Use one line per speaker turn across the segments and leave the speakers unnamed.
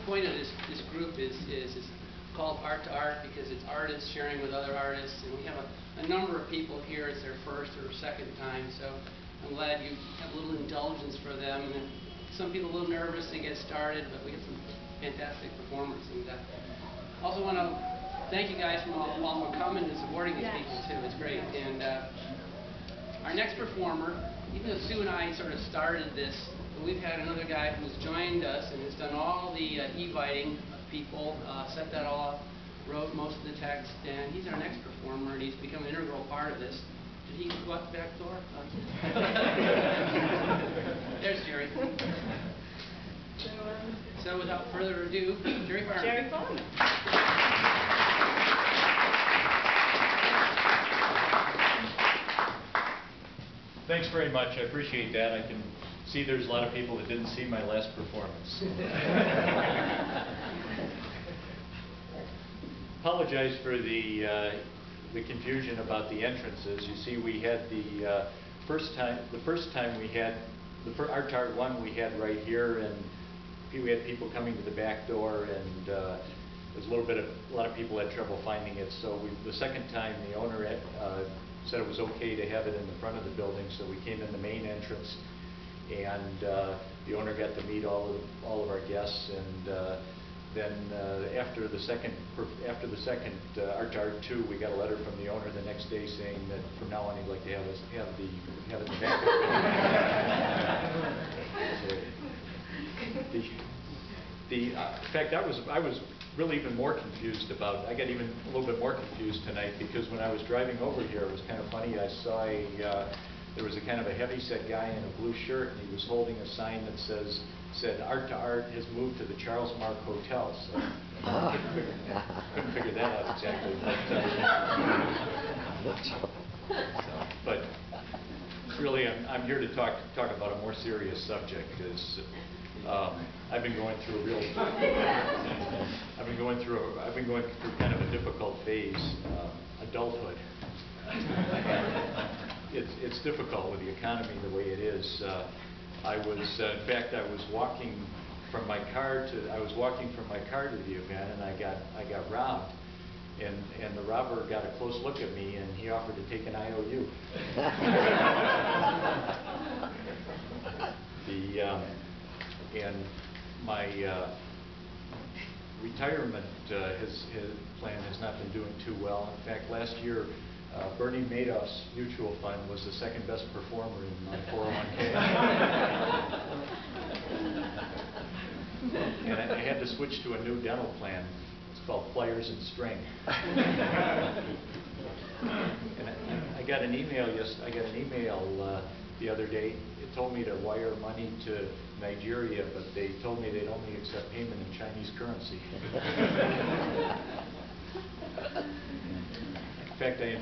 point of this group is called Art2Art because it's artists sharing with other artists, and we have a number of people here. It's their first or second time, so I'm glad you have a little indulgence for them. And some people a little nervous to get started, but we have some fantastic performers. And also want to thank you guys all for coming and supporting these people too. It's great. And our next performer, even though Sue and I sort of started this, but we've had another guy who's joined us and has done all the e-biting people, set that all up, wrote most of the text, and he's our next performer, and he's become an integral part of this. Did he go out the back door? There's Jerry. So without further ado, Jerry Farman.
Jerry Farman.
Thanks very much. I appreciate that. I can see there's a lot of people that didn't see my last performance. Apologize for the confusion about the entrances. You see, we had the first time we had the Art2Art1 we had right here, and we had people coming to the back door, and there's a lot of people had trouble finding it. So the second time, the owner said it was okay to have it in the front of the building, so we came in the main entrance, and the owner got to meet all of our guests, and then after the second Art2Art2, we got a letter from the owner the next day saying that from now on he'd like to have it in the back. In fact, I was really even more confused about. I got even a little bit more confused tonight because when I was driving over here, it was kind of funny. I saw there was a kind of a heavy-set guy in a blue shirt, and he was holding a sign that said Art2Art has moved to the Charles Mark Hotel. So couldn't figure that out exactly. But really, I'm here to talk about a more serious subject. Because I've been going through kind of a difficult phase, adulthood. It's difficult with the economy the way it is. In fact, I was walking from my car to the event, and I got robbed, and the robber got a close look at me, and he offered to take an IOU. And my retirement plan has not been doing too well. In fact, last year, Bernie Madoff's mutual fund was the second best performer in my 401k. And I had to switch to a new dental plan. It's called Pliers and String. And I got an email the other day. It told me to wire money to Nigeria, but they told me they'd only accept payment in Chinese currency. In fact, I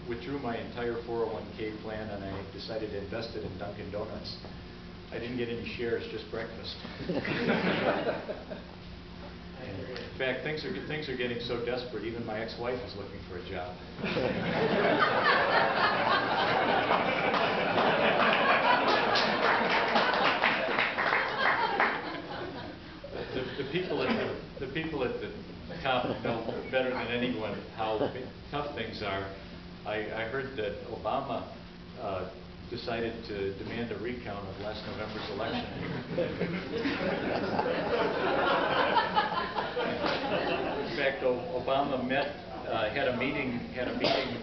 withdrew my entire 401k plan, and I decided to invest it in Dunkin' Donuts. I didn't get any shares, just breakfast. In fact, things are getting so desperate, even my ex-wife is looking for a job. The people at the top know better than anyone how tough things are. I heard that Obama decided to demand a recount of last November's election. In fact, Obama had a meeting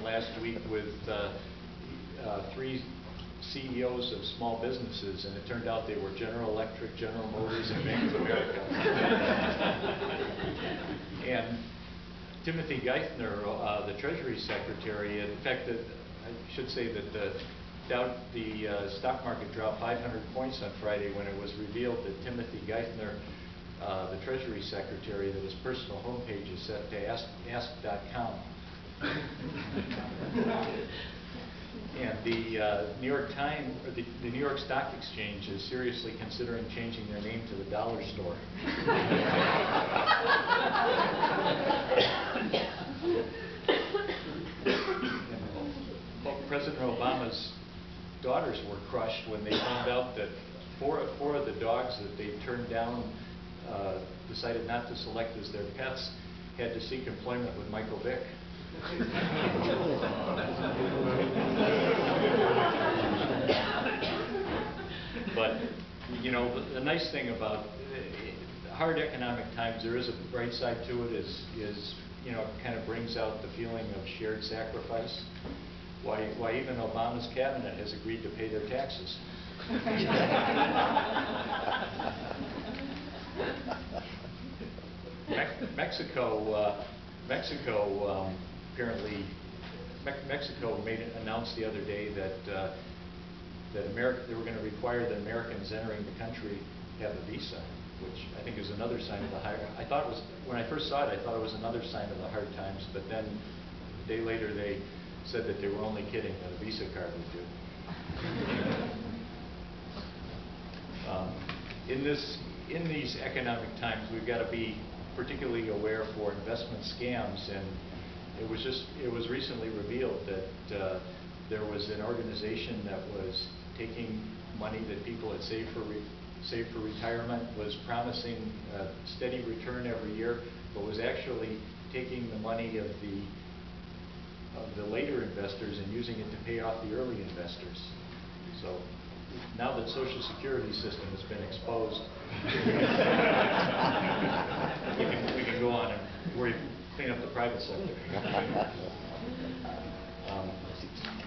last week with 3 CEOs of small businesses, and it turned out they were General Electric, General Motors, and Bank of America. And Timothy Geithner, the Treasury Secretary, in fact, I should say that the stock market dropped 500 points on Friday when it was revealed that Timothy Geithner, the Treasury Secretary, that his personal homepage is set to ask.com. And the New York Times, or the New York Stock Exchange, is seriously considering changing their name to the Dollar Store. President Obama's daughters were crushed when they found out that four of the dogs that they turned down, decided not to select as their pets, had to seek employment with Michael Vick. But, you know, the nice thing about hard economic times, there is a bright side to it, is you know, it kind of brings out the feeling of shared sacrifice. Why even Obama's cabinet has agreed to pay their taxes. Mexico apparently, Mexico announced the other day that they were going to require that Americans entering the country have a visa, which I think is another sign of the hard. I thought it was, when I first saw it, I thought it was another sign of the hard times. But then a day later, they said that they were only kidding, that a Visa card would do. In these economic times, we've got to be particularly aware for investment scams. And it was recently revealed that there was an organization that was taking money that people had saved for retirement, was promising a steady return every year, but was actually taking the money of the later investors and using it to pay off the early investors. So now that Social Security system has been exposed, we can go on and clean up the private sector.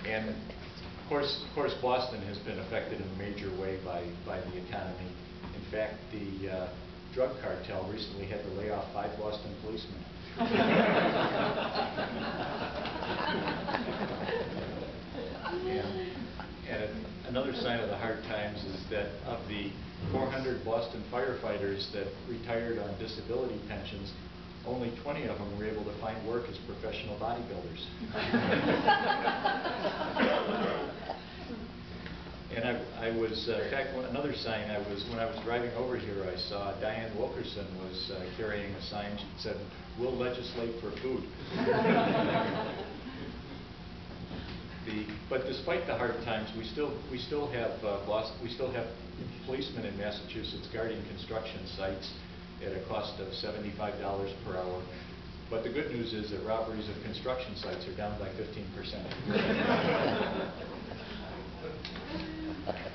And of course, Boston has been affected in a major way by the economy. In fact, the drug cartel recently had to lay off 5 Boston policemen. And another sign of the hard times is that of the 400 Boston firefighters that retired on disability pensions, only 20 of them were able to find work as professional bodybuilders. And I was, in fact, another sign, when I was driving over here, I saw Diane Wilkerson was carrying a sign that said, "We'll legislate for food." But despite the hard times, we still have policemen in Massachusetts guarding construction sites at a cost of $75 per hour. But the good news is that robberies of construction sites are down by 15%.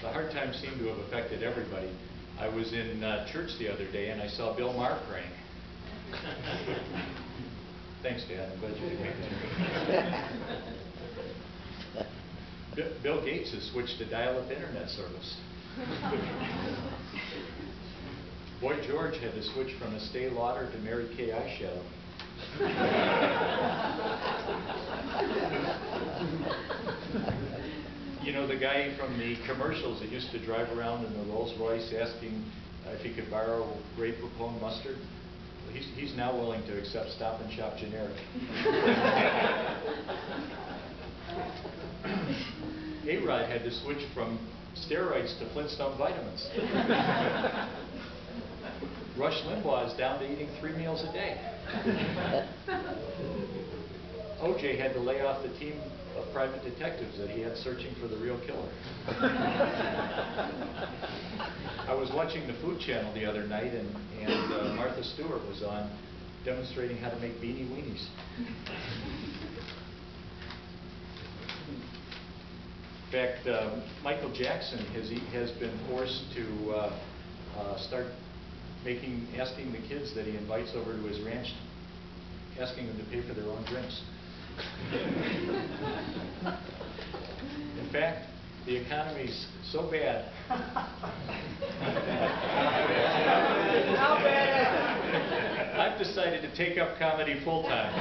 The hard times seem to have affected everybody. I was in church the other day and I saw Bill Maher praying. Thanks, Dad. I'm glad you could make it. Bill Gates has switched to dial-up internet service. Boy George had to switch from Estee Lauder to Mary Kay eyeshadow. You know, the guy from the commercials that used to drive around in the Rolls Royce asking if he could borrow Grey Poupon mustard, he's now willing to accept Stop and Shop generic. A-Rod had to switch from steroids to Flintstone vitamins. Rush Limbaugh is down to eating 3 meals a day. OJ had to lay off the team of private detectives that he had searching for the real killer. I was watching the Food Channel the other night, and Martha Stewart was on demonstrating how to make beanie weenies. In fact, Michael Jackson has been forced to start asking the kids that he invites over to his ranch, asking them to pay for their own drinks. In fact, the economy's so bad. I've decided to take up comedy full-time.